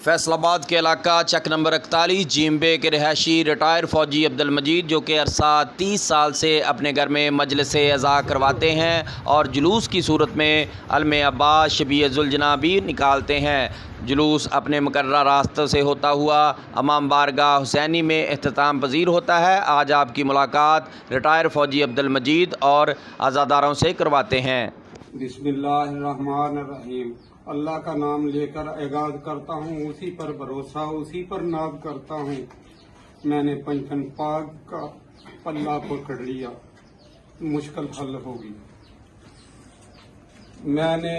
फैसलाबाद के इलाका चक नंबर 41 जीम्बे के रहायशी रिटायर फ़ौजी अब्दुल मजीद, जो कि अरसा 30 साल से अपने घर में मजलिस अज़ा करवाते हैं और जुलूस की सूरत में अलम अब्बास शबीह ज़ुलजना भी निकालते हैं। जुलूस अपने मुकर्रर रास्ते से होता हुआ अमाम बारगाह हुसैनी में इख्तिताम पजीर होता है। आज आपकी मुलाकात रिटायर फ़ौजी अब्दुल मजीद और आज़ादारों से करवाते हैं। बिस्मिल्लाहिर्रहमानिर्रहीम। अल्लाह का नाम लेकर आगाज़ करता हूँ, उसी पर भरोसा, उसी पर नाज करता हूँ। मैंने पंचन पाक का पल्ला पकड़ लिया, मुश्किल हल होगी। मैंने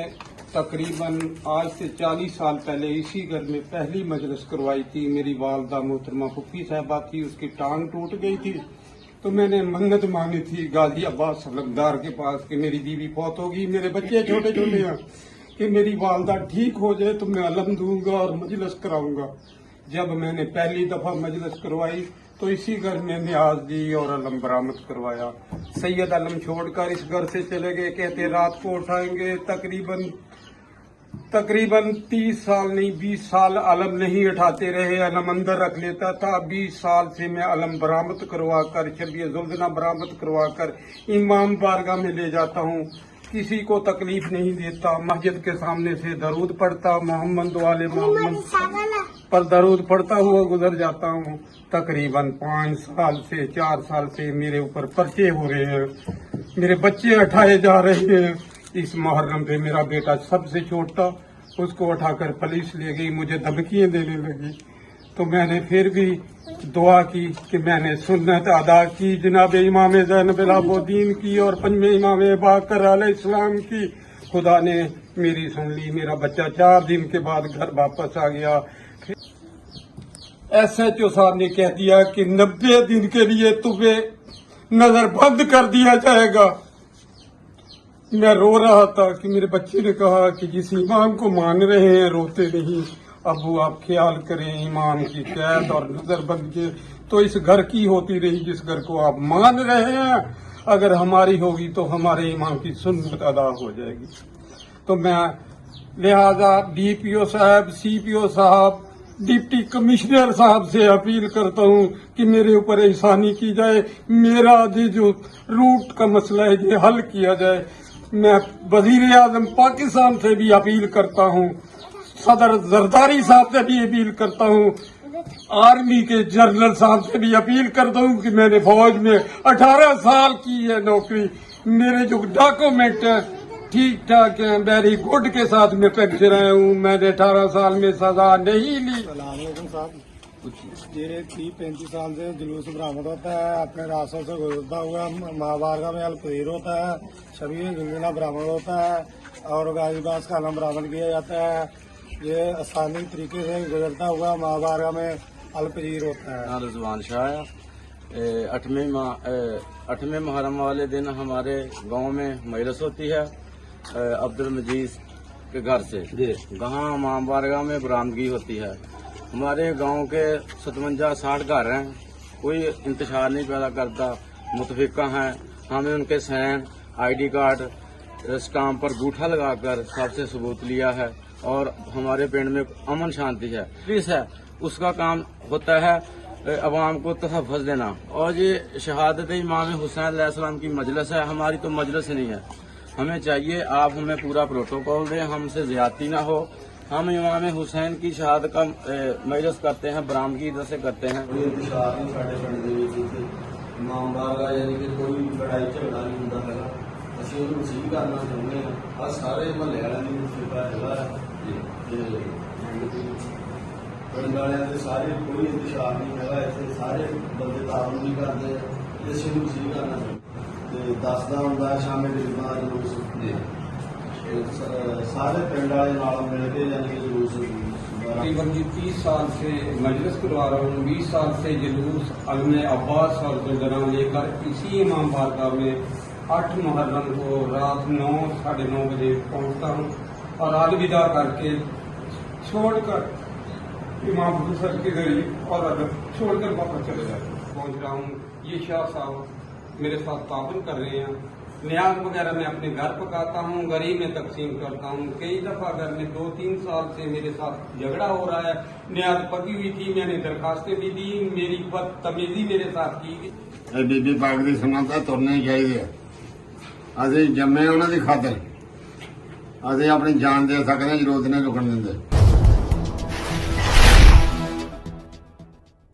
तकरीबन आज से 40 साल पहले इसी घर में पहली मजलिस करवाई थी। मेरी वालदा मोहतरमा फुफी साहबा थी, उसकी टांग टूट गई थी, तो मैंने मन्नत मांगी थी गाजी अब्बास सलमदार के पास कि मेरी बीवी फौत होगी, मेरे बच्चे छोटे छोटे हैं, कि मेरी वालदा ठीक हो जाए तो मैं अलम दूंगा और मजलिस कराऊंगा। जब मैंने पहली दफा मजलिस करवाई तो इसी घर में न्याज दी और अलम बरामद करवाया। सैयद अलम छोड़कर इस घर से चले गए, कहते रात को उठाएंगे। तकरीबन 30 साल नहीं 20 साल अलम नहीं उठाते रहे, अलम अंदर रख लेता था। 20 साल से मैं अलम बरामद करवा कर, शबीह ज़ुलजना बरामद करवा कर इमाम बारगाह में ले जाता हूँ। किसी को तकलीफ नहीं देता। मस्जिद के सामने से दरूद पढ़ता, मोहम्मद वाले मोहम्मद पर दरूद पढ़ता हुआ गुजर जाता हूँ। तकरीबन 5 साल से 4 साल से मेरे ऊपर पर्चे हो रहे हैं, मेरे बच्चे उठाए जा रहे हैं। इस मुहर्रम पे मेरा बेटा सबसे छोटा, उसको उठाकर पुलिस ले गई, मुझे धमकियां देने लगी। तो मैंने फिर भी दुआ की कि मैंने सुन्नत अदा की, जनाब इमाम ज़ैनुल आबिदीन की और पंजवें इमाम बाकर अलैहिस्सलाम की। खुदा ने मेरी सुन ली। मेरा बच्चा 4 दिन के बाद घर वापस आ गया। SHO साहब ने कह दिया कि 90 दिन के लिए तुम्हें नजर बंद कर दिया जाएगा। मैं रो रहा था कि मेरे बच्चे ने कहा कि जिस इमाम को मान रहे हैं रोते नहीं। अबू आप ख्याल करें, इमाम की कैद और नजरबंद के तो इस घर की होती रही जिस घर को आप मान रहे हैं। अगर हमारी होगी तो हमारे इमाम की सुन्नत अदा हो जाएगी। तो मैं लिहाजा DPO साहब, CPO साहब, डिप्टी कमिश्नर साहब से अपील करता हूँ कि मेरे ऊपर एहसानी की जाए, मेरा जो रूट का मसला है ये हल किया जाए। मैं वजीर आजम पाकिस्तान से भी अपील करता हूँ, सदर जरदारी साहब से भी अपील करता हूँ, आर्मी के जनरल साहब से भी अपील करता हूँ कि मैंने फौज में 18 साल की है नौकरी, मेरे जो डॉक्यूमेंट है ठीक ठाक है, वेरी गुड के साथ मैं पेंशन आया हूँ। मैंने 18 साल में सजा नहीं ली। ये 30-35 साल से जुलूस बरामद होता है, अपने रास्तों से गुजरता हुआ महाबारगाह में अलपजीर होता है, शबीह ज़ुलजना बरामद होता है और गाजी अब्बास का अलम बरामद किया जाता है। ये आसानी तरीके से गुजरता हुआ महाबारगाह में अलपजीर होता है। रिजवान शाह, 8वें मुहर्रम वाले दिन हमारे गांव में मजलिस होती है अब्दुल मजीद के घर से, वहाँ इमाम बारगाह में बरामदगी होती है। हमारे गांव के 57-60 घर हैं, कोई इंतशार नहीं पैदा करता, मुतफिका हैं। हमें उनके सैन, ID कार्ड, स्टाम्प पर गूठा लगाकर सबसे सबूत लिया है और हमारे पिंड में अमन शांति है। पुलिस है, उसका काम होता है अवाम को तहफ़्फ़ुज़ देना। और ये शहादत इमाम हुसैन अलैहिस्सलाम की मजलिस है, हमारी तो मजलिस नहीं है। हमें चाहिए आप हमें पूरा प्रोटोकॉल दें, हमसे ज्यादती ना हो। हम इमाम हुसैन की शहादत का मजलिस करते हैं, बरामदगी इधर से करते हैं। इमाम बारगाह यानी कि कोई लड़ाई झगड़ा नहीं होता है, असं उन्हें मसीह करना चाहते हैं। आ सारे महल्ले वाले की मुसीबत है, पिंड वाले सारे कोई इंतशार नहीं है, इतने सारे बंदे तारुन नहीं करते, इसे मसीह करना चाहते। 10 का होंगे शामी गरीबा जुलूस, सारे पिंड वाले नाल मिल के यानी कि जुलूस तकरीबन 30 साल से मजलिस करवा रहा हूँ। 20 साल से जुलूस अलम अब्बास और ज़ुलजना लेकर इसी इमाम बारगाह में 8 मुहर्रम को रात 9-9:30 बजे पहुँचता हूँ और अलविदा करके छोड़कर इमाम हुसैन के गरीब और अदब छोड़कर वापस चले जाते हूँ। पहुँच रहा हूँ। ये शाह साहब मेरे साथ ताबन कर रहे हैं न्याज वगैरह मैं अपने घर पकाता हूँ, गरीब में तकसीम करता हूँ। कई दफा घर में 2-3 साल से मेरे साथ झगड़ा हो रहा है। न्याज पकी हुई थी, मैंने दरखास्तें भी दी, मेरी बदतमीजी मेरे साथ की गई। ਇਹ ਬੀਬੀ ਪਾਕ ਦੀ ਸੁਣਨਾ ਤਾਂ ਤੁਰਨੇ ਹੀ ਚਾਹੀਦੇ ਆ। ਅਸੀਂ ਜੰਮੇ ਉਹਨਾਂ ਦੀ ਖਾਤਰ, ਅਸੀਂ ਆਪਣੀ ਜਾਨ ਦੇ ਸਕਦੇ ਹਾਂ, ਜ਼ਰੂਰਤ ਨਹੀਂ ਰੁਕਣ ਦਿੰਦੇ।